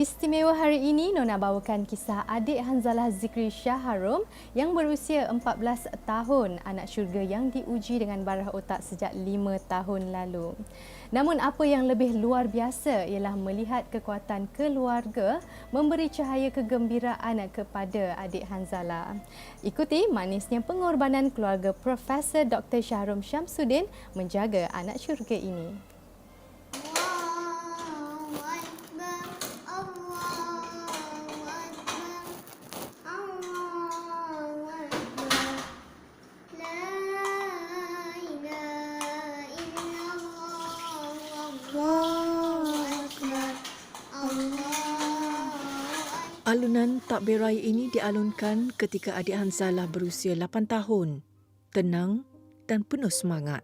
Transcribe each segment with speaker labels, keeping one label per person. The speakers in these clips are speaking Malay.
Speaker 1: Istimewa hari ini, Nona bawakan kisah adik Hanzalah Zikri Syaharum yang berusia 14 tahun, anak syurga yang diuji dengan barah otak sejak 5 tahun lalu. Namun apa yang lebih luar biasa ialah melihat kekuatan keluarga memberi cahaya kegembiraan kepada adik Hanzalah. Ikuti manisnya pengorbanan keluarga Profesor Dr. Syaharum Syamsuddin menjaga anak syurga ini.
Speaker 2: Alunan takbir raya ini dialunkan ketika adik Hanzalah berusia 8 tahun, tenang dan penuh semangat.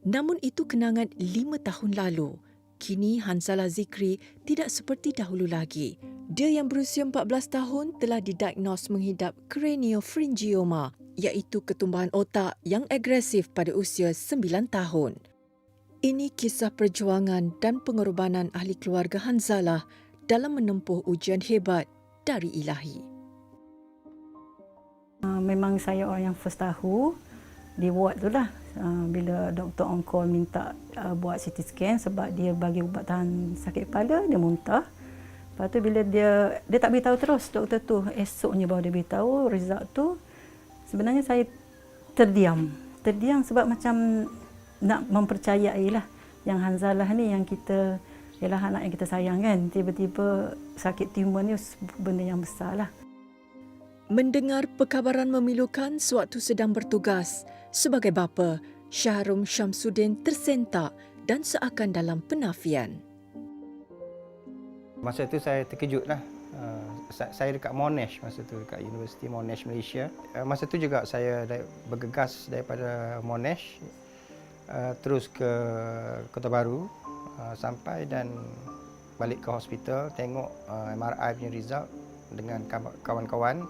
Speaker 2: Namun itu kenangan 5 tahun lalu. Kini Hanzalah Zikri tidak seperti dahulu lagi. Dia yang berusia 14 tahun telah didiagnos menghidap craniopharyngioma, iaitu ketumbahan otak yang agresif pada usia 9 tahun. Ini kisah perjuangan dan pengorbanan ahli keluarga Hanzalah dalam menempuh ujian hebat dari Ilahi.
Speaker 3: Memang saya orang yang first tahu di ward tu lah. Bila Dr. On call minta buat CT scan sebab dia bagi ubat tahan sakit kepala, dia muntah. Lepas tu bila dia tak beritahu terus doktor tu, esoknya baru dia beritahu result tu. Sebenarnya saya terdiam sebab macam nak mempercayai lah yang Hanzalah ni yang kita ialah anak yang kita sayang kan. Tiba-tiba sakit tumor ni benda yang besar lah.
Speaker 2: Mendengar perkabaran memilukan sewaktu sedang bertugas, sebagai bapa, Syaharum Syamsuddin tersentak dan seakan dalam penafian.
Speaker 4: Masa tu saya terkejut lah. Saya dekat Monash masa tu, dekat Universiti Monash Malaysia. Masa tu juga saya bergegas daripada Monash terus ke Kota Baru. Sampai dan balik ke hospital, tengok MRI punya result dengan kawan-kawan,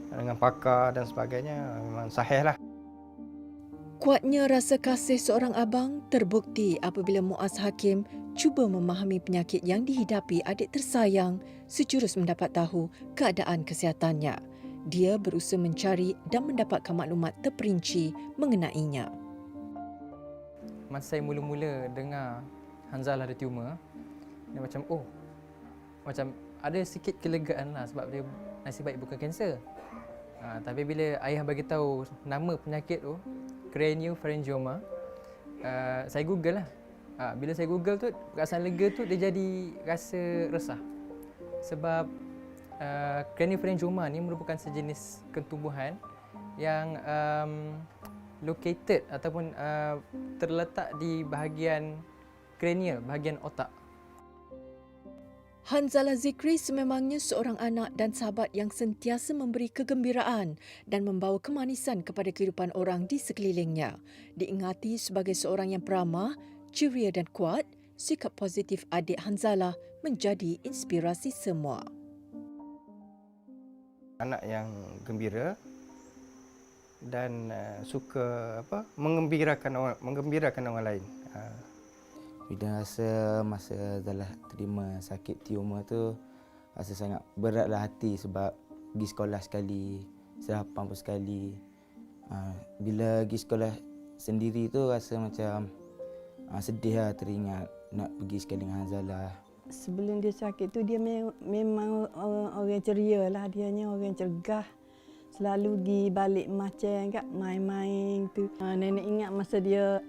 Speaker 4: dengan pakar dan sebagainya, memang sahih lah.
Speaker 2: Kuatnya rasa kasih seorang abang terbukti apabila Muaz Hakim cuba memahami penyakit yang dihidapi adik tersayang sejurus mendapat tahu keadaan kesihatannya. Dia berusaha mencari dan mendapatkan maklumat terperinci mengenainya.
Speaker 5: Masa saya mula-mula dengar Hanzalah ada tumor, dia macam ada sikit kelegaan lah sebab dia nasib baik bukan kanser. Tapi bila ayah bagi tahu nama penyakit tu, craniopharyngioma, saya Google lah. Bila saya Google tu, perasaan lega tu dia jadi rasa resah. Sebab craniopharyngioma ni merupakan sejenis ketumbuhan yang located ataupun terletak di bahagian kranial, bahagian otak.
Speaker 2: Hanzalah Zikri sememangnya seorang anak dan sahabat yang sentiasa memberi kegembiraan dan membawa kemanisan kepada kehidupan orang di sekelilingnya. Diingati sebagai seorang yang peramah, ceria dan kuat, sikap positif adik Hanzalah menjadi inspirasi semua.
Speaker 4: Anak yang gembira dan suka mengembirakan orang lain.
Speaker 6: Bila rasa masa Zalah terima sakit tumor tu, rasa sangat beratlah hati sebab pergi sekolah sekali, sarapan pun sekali. Bila pergi sekolah sendiri tu rasa macam sedih lah, teringat nak pergi sekali dengan Hanzalah.
Speaker 3: Sebelum dia sakit tu dia memang orang ceria lah, dianya orang cergah. Selalu di balik macam kat main-main tu. Nenek ingat masa dia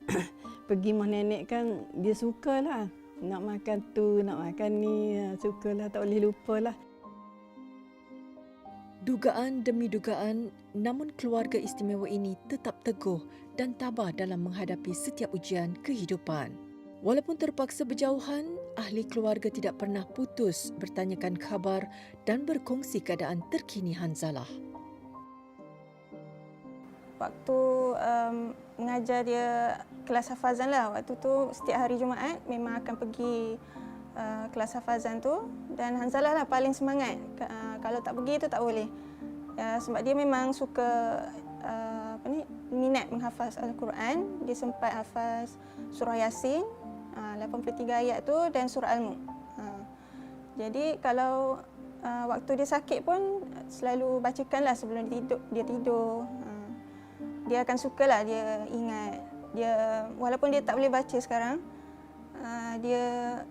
Speaker 3: pergi rumah nenek kan, dia sukalah nak makan tu, nak makan ni, sukalah, tak boleh lupalah.
Speaker 2: Dugaan demi dugaan, namun keluarga istimewa ini tetap teguh dan tabah dalam menghadapi setiap ujian kehidupan. Walaupun terpaksa berjauhan, ahli keluarga tidak pernah putus bertanyakan khabar dan berkongsi keadaan terkini Hanzalah.
Speaker 7: Waktu mengajar dia kelas hafazan lah, waktu tu setiap hari Jumaat memang akan pergi kelas hafazan tu, dan Hanzalah lah paling semangat. Kalau tak pergi tu tak boleh. Sebab dia memang suka minat menghafaz Al-Quran. Dia sempat hafaz surah Yasin 83 ayat tu dan surah Al-Mulk. Jadi kalau waktu dia sakit pun selalu bacakanlah sebelum dia tidur. Dia akan sukalah, dia ingat. Dia walaupun dia tak boleh baca sekarang, dia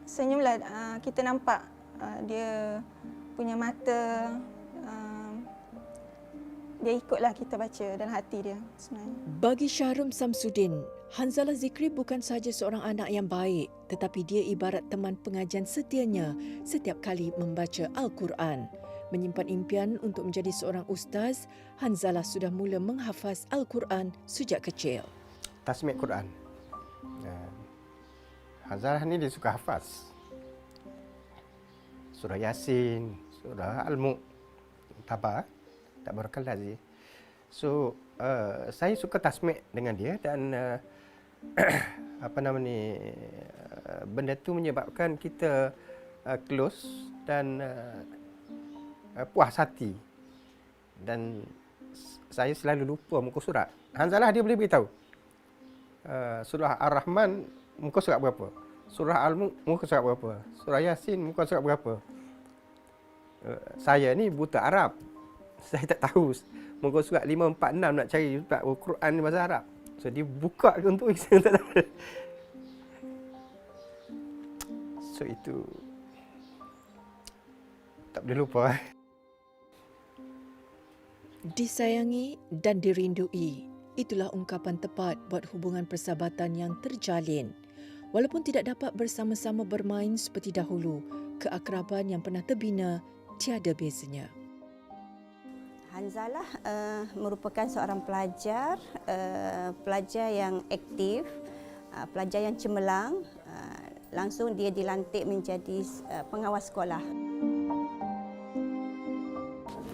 Speaker 7: senyumlah, kita nampak dia punya mata, dia ikutlah kita baca dalam hati dia sebenarnya.
Speaker 2: Bagi Syahrum Samsudin, Hanzalah Zikri bukan sahaja seorang anak yang baik, tetapi dia ibarat teman pengajian setianya setiap kali membaca Al-Quran. Menyimpan impian untuk menjadi seorang ustaz, Hanzalah sudah mula menghafaz Al-Quran sejak kecil.
Speaker 4: Tasmid Quran. Hanzalah ni dia suka hafaz. Surah Yasin, surah Al-Mulk, Tabah, Tabarakallah Lazi. So, saya suka tasmid dengan dia dan benda tu menyebabkan kita close dan puas hati. Dan saya selalu lupa muka surat. Hanzalah dia boleh beritahu. Surah Ar-Rahman muka surat berapa? Surah Al-Mulk muka surat berapa? Surah Yasin muka surat berapa? Saya ni buta Arab. Saya tak tahu muka surat 546 nak cari sebab Al-Quran ni bahasa Arab. So dia buka untuk saya tak tahu. So itu tak boleh lupa.
Speaker 2: Disayangi dan dirindui, itulah ungkapan tepat buat hubungan persahabatan yang terjalin. Walaupun tidak dapat bersama-sama bermain seperti dahulu, keakraban yang pernah terbina tiada bezanya.
Speaker 8: Hanzalah merupakan seorang pelajar, pelajar yang aktif, pelajar yang cemerlang. Langsung dia dilantik menjadi pengawas sekolah.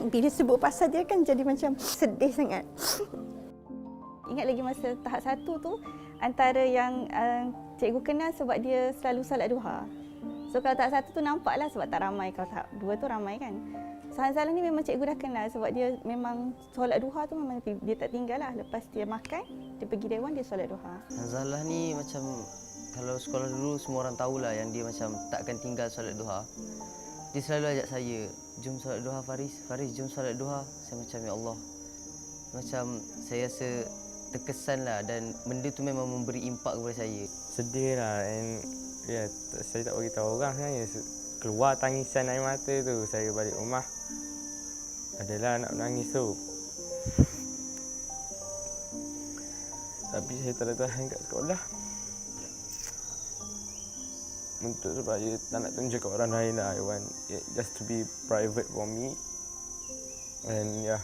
Speaker 8: Bila sebut pasal dia kan jadi macam sedih sangat. Ingat lagi masa tahap 1 tu, antara yang cikgu kenal sebab dia selalu solat duha. So kalau tahap 1 tu nampaklah sebab tak ramai, kalau tahap 2 tu ramai kan. So Hanzalah ni memang cikgu dah kenal sebab dia memang solat duha tu memang dia tak tinggal lah. Lepas dia makan, dia pergi dewan, dia solat duha.
Speaker 9: Hanzalah ni macam kalau sekolah dulu semua orang tahulah yang dia macam takkan tinggal solat duha. Dia selalu ajak saya, jom solat duha Faris, Faris jom solat duha. Saya macam ya Allah. Macam saya rasa terkesan lah dan benda tu memang memberi impak kepada saya.
Speaker 6: Sedih lah and saya tak beritahu orang sebenarnya. Keluar tangisan air mata tu saya balik rumah. Adalah nak menangis tu. Tapi saya tak ada tahan kat sekolah. Untuk sebab dia tak nak tunjuk kat orang lain lah. I want it just to be private for me. And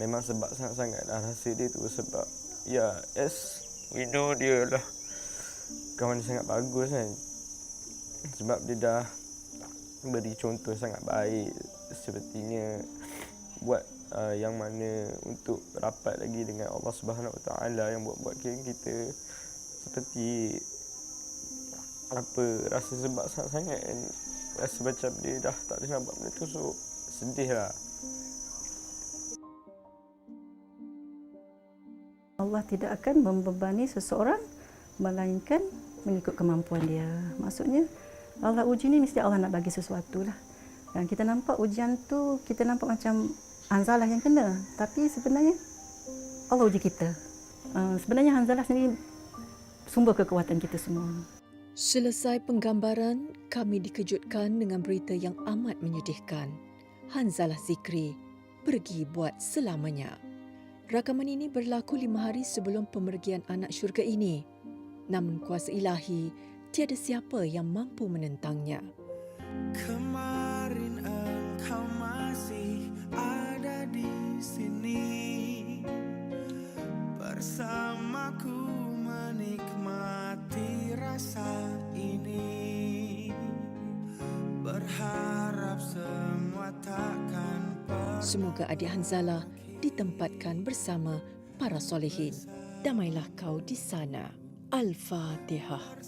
Speaker 6: memang sebab sangat-sangat dah rasa dia tu sebab as we know dia lah kawan dia sangat bagus kan. Sebab dia dah beri contoh sangat baik. Sepertinya buat yang mana untuk rapat lagi dengan Allah Subhanahu Wa Taala yang buat kita seperti rasa sebab sangat-sangat dan rasa macam dia dah tak boleh nak buat benda tu, so sedih lah.
Speaker 3: Allah tidak akan membebani seseorang melainkan mengikut kemampuan dia. Maksudnya Allah uji ni mesti Allah nak bagi sesuatu lah. Dan kita nampak ujian tu, kita nampak macam Hanzalah yang kena. Tapi sebenarnya Allah uji kita. Sebenarnya Hanzalah sendiri sumber kekuatan kita semua.
Speaker 2: Selesai penggambaran, kami dikejutkan dengan berita yang amat menyedihkan. Hanzalah Zikri pergi buat selamanya. Rakaman ini berlaku 5 hari sebelum pemergian anak syurga ini. Namun kuasa ilahi, tiada siapa yang mampu menentangnya.
Speaker 10: Kemarin engkau masih ada di sini bersamaku menikmati rasa ini, berharap semua takkan pernah.
Speaker 2: Semoga adik Hanzalah ditempatkan bersama para solehin. Damailah kau di sana. Al-Fatihah.